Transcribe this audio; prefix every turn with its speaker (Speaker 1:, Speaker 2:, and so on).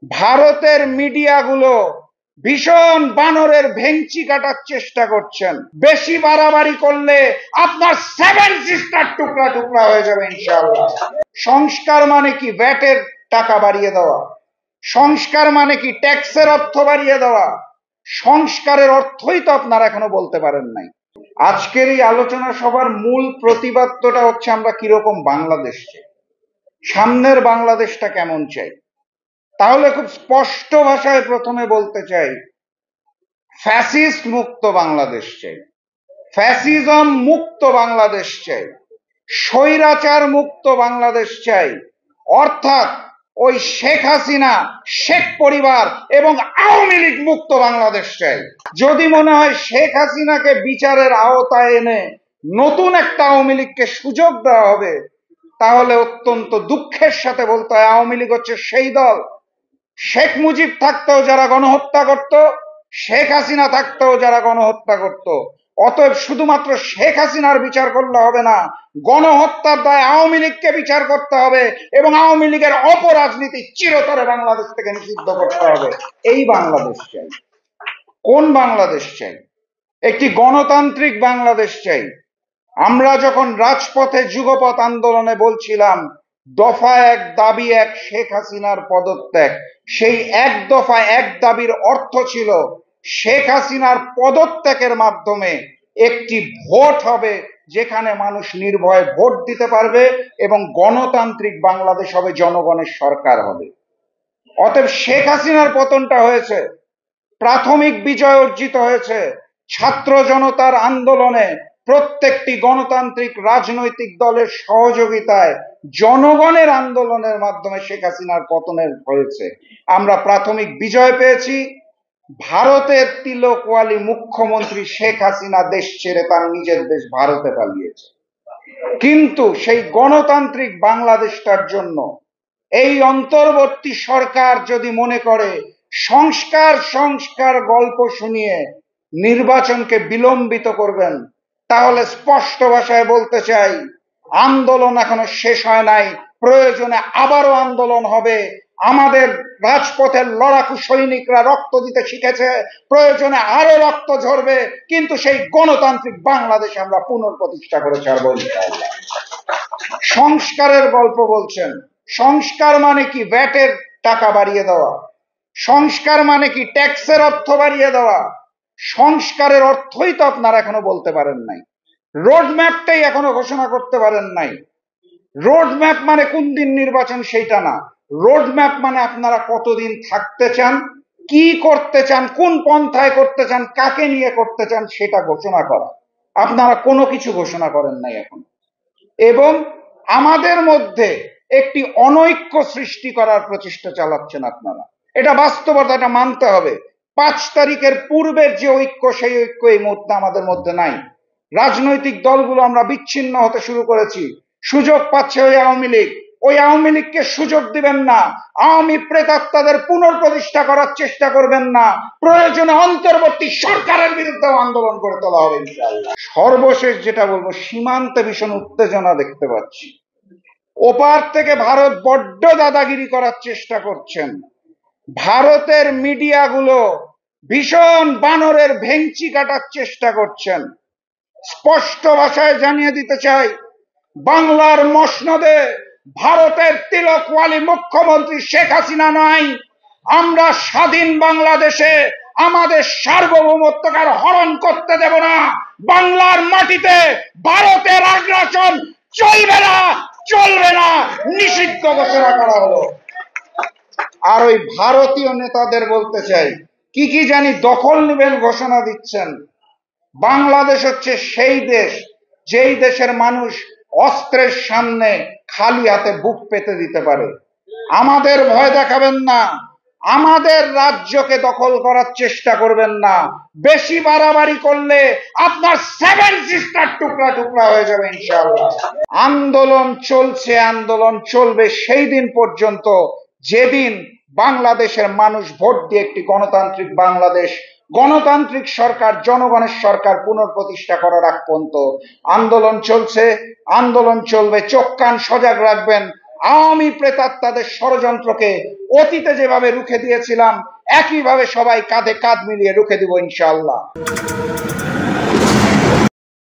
Speaker 1: ভারতের মিডিয়াগুলো ভীষণ বানরের ভেংচি কাটার চেষ্টা করছেন। বেশি বাড়াবাড়ি করলে আপনার 7 সিস্টার টুকরা টুকরা হয়ে যাবে ইনশাআল্লাহ। সংস্কার মানে কি? ভ্যাটের টাকা বাড়িয়ে দেওয়া। সংস্কার মানে কি? ট্যাক্সের অর্থ বাড়িয়ে দেওয়া। সংস্কারের অর্থই তো আপনারা এখনো বলতে পারেন নাই। আজকের এই আলোচনা সভার মূল প্রতিপাদ্যটা হচ্ছে আমরা কিরকম বাংলাদেশ চাই, সামনের বাংলাদেশটা কেমন চাই। তাহলে খুব স্পষ্ট ভাষায় প্রথমে বলতে চাই, ফ্যাসিস্ট মুক্ত বাংলাদেশ চাই, ফ্যাসিজম মুক্ত বাংলাদেশ চাই, স্বৈরাচার মুক্ত বাংলাদেশ চাই। অর্থাৎ ওই শেখ হাসিনা, শেখ পরিবার এবং আওয়ামী লীগ মুক্ত বাংলাদেশ চাই। যদি মনে হয় শেখ হাসিনাকে বিচারের আওতায় এনে নতুন একটা আওয়ামী লীগকে সুযোগ দেওয়া হবে, তাহলে অত্যন্ত দুঃখের সাথে বলতে হয় আওয়ামী লীগ হচ্ছে সেই দল শেখ মুজিব থাকতেও যারা গণহত্যা করত, শেখ হাসিনা থাকতেও যারা গণহত্যা করত। অতএব শুধুমাত্র শেখ হাসিনার বিচার করলে হবে না, গণহত্যার দায় আওয়ামী লীগকে বিচার করতে হবে এবং আওয়ামী লীগের অপরাজনীতি চিরতরে বাংলাদেশ থেকে নিষিদ্ধ করতে হবে। এই বাংলাদেশ চাই। কোন বাংলাদেশ চাই? একটি গণতান্ত্রিক বাংলাদেশ চাই। আমরা যখন রাজপথে যুগপৎ আন্দোলনে বলছিলাম দফা এক দাবি এক শেখ হাসিনার পদত্যাগ, সেই এক দফা এক দাবির অর্থ ছিল শেখ হাসিনার পদত্যাগের মাধ্যমে একটি ভোট হবে যেখানে মানুষ নির্ভয়ে ভোট দিতে পারবে এবং গণতান্ত্রিক বাংলাদেশ হবে, জনগণের সরকার হবে। অতএব শেখ হাসিনার পতনটা হয়েছে, প্রাথমিক বিজয় অর্জিত হয়েছে ছাত্র জনতার আন্দোলনে, প্রত্যেকটি গণতান্ত্রিক রাজনৈতিক দলের সহযোগিতায়, জনগণের আন্দোলনের মাধ্যমে শেখ হাসিনার পতনের হয়েছে। আমরা প্রাথমিক বিজয় পেয়েছি। ভারতের তিলকওয়ালি মুখ্যমন্ত্রী শেখ হাসিনা দেশ ছেড়ে তার নিজের দেশ ভারতে পালিয়েছে। কিন্তু সেই গণতান্ত্রিক বাংলাদেশটার জন্য এই অন্তর্বর্তী সরকার যদি মনে করে সংস্কার সংস্কার গল্প শুনিয়ে নির্বাচনকে বিলম্বিত করবেন, তাহলে স্পষ্ট ভাষায় বলতে চাই আন্দোলন এখনো শেষ হয় নাই, প্রয়োজনে আবারও আন্দোলন হবে। আমাদের রাজপথের লড়াকু সৈনিকরা রক্ত দিতে শিখেছে, প্রয়োজনে আরো রক্ত ঝরবে, কিন্তু সেই গণতান্ত্রিক বাংলাদেশ আমরা পুনঃপ্রতিষ্ঠা করে ছাড়ব ইনশাআল্লাহ। সংস্কারের গল্প বলছেন, সংস্কার মানে কি? ভ্যাটের টাকা বাড়িয়ে দেওয়া। সংস্কার মানে কি? ট্যাক্সের অর্থ বাড়িয়ে দেওয়া। সংস্কারের অর্থই তো আপনারা এখনো বলতে পারেন নাই, রোড ম্যাপটাই এখনো ঘোষণা করতে পারেন নাই। রোড ম্যাপ মানে কোন দিন নির্বাচন সেইটা না, রোড ম্যাপ মানে আপনারা কতদিন থাকতে চান, কি করতে চান, কোন পন্থায় করতে চান, কাকে নিয়ে করতে চান সেটা ঘোষণা করা। আপনারা কোনো কিছু ঘোষণা করেন নাই এখন, এবং আমাদের মধ্যে একটি অনৈক্য সৃষ্টি করার প্রচেষ্টা চালাচ্ছেন আপনারা। এটা বাস্তবতা, এটা মানতে হবে। 5 তারিখের পূর্বের যে ঐক্য, সেই ঐক্য এই মুহূর্তে আমাদের মধ্যে নাই। রাজনৈতিক দলগুলো আমরা বিচ্ছিন্ন হতে শুরু করেছি। সুযোগ পাচ্ছে ওই আওয়ামী লীগ, ওই আওয়ামী লীগকে সুযোগ দিবেন না। আওয়ামী প্রেতাত্মাদের পুনঃপ্রতিষ্ঠা করার চেষ্টা করবেন না। প্রয়োজনে অন্তর্বর্তী সরকারের বিরুদ্ধে আন্দোলন করে তোলা হবে ইনশাআল্লাহ। সর্বশেষ যেটা বলবো, সীমান্তে ভীষণ উত্তেজনা দেখতে পাচ্ছি। ওপার থেকে ভারত বড্ড দাদাগিরি করার চেষ্টা করছেন। ভারতের মিডিয়াগুলো ভীষণ বানরের ভেংচি কাটার চেষ্টা করছেন। স্পষ্ট ভাষায় জানিয়ে দিতে চাই, বাংলার মসনদে ভারতের তিলকওয়ালি মুখ্যমন্ত্রী শেখ হাসিনা নয়। আমরা স্বাধীন বাংলাদেশে আমাদের সার্বভৌমত্বকে হরণ করতে দেব না। বাংলার মাটিতে ভারতের আগ্রাসন চলবে না, চলবে না, নিষিদ্ধ ঘোষণা করা হলো। আর ওই ভারতীয় নেতাদের বলতে চাই, কি কি জানি দখল নেবেন ঘোষণা দিচ্ছেন। বাংলাদেশ হচ্ছে সেই দেশ যেই দেশের মানুষ অস্ত্রের সামনে খালি হাতে বুক পেতে দিতে পারে। আমাদের ভয় দেখাবেন না, আমাদের রাজ্যকে দখল করার চেষ্টা করবেন না। বেশি বাড়াবাড়ি করলে আপনার 7 সিস্টার টুকরা টুকরা হয়ে যাবে ইনশাআল্লাহ। আন্দোলন চলছে, আন্দোলন চলবে সেই দিন পর্যন্ত যেদিন বাংলাদেশের মানুষ ভোট দিয়ে একটি গণতান্ত্রিক বাংলাদেশ, গণতান্ত্রিক সরকার, জনগণের সরকার পুনঃপ্রতিষ্ঠা করার আগ পর্যন্ত আন্দোলন চলছে, আন্দোলন চলবে। চোখ কান সজাগ রাখবেন, আওয়ামী প্রেতাত্মাদের ষড়যন্ত্রকে অতীতে যেভাবে রুখে দিয়েছিলাম একইভাবে সবাই কাঁধে কাঁধ মিলিয়ে রুখে দিব ইনশাআল্লাহ।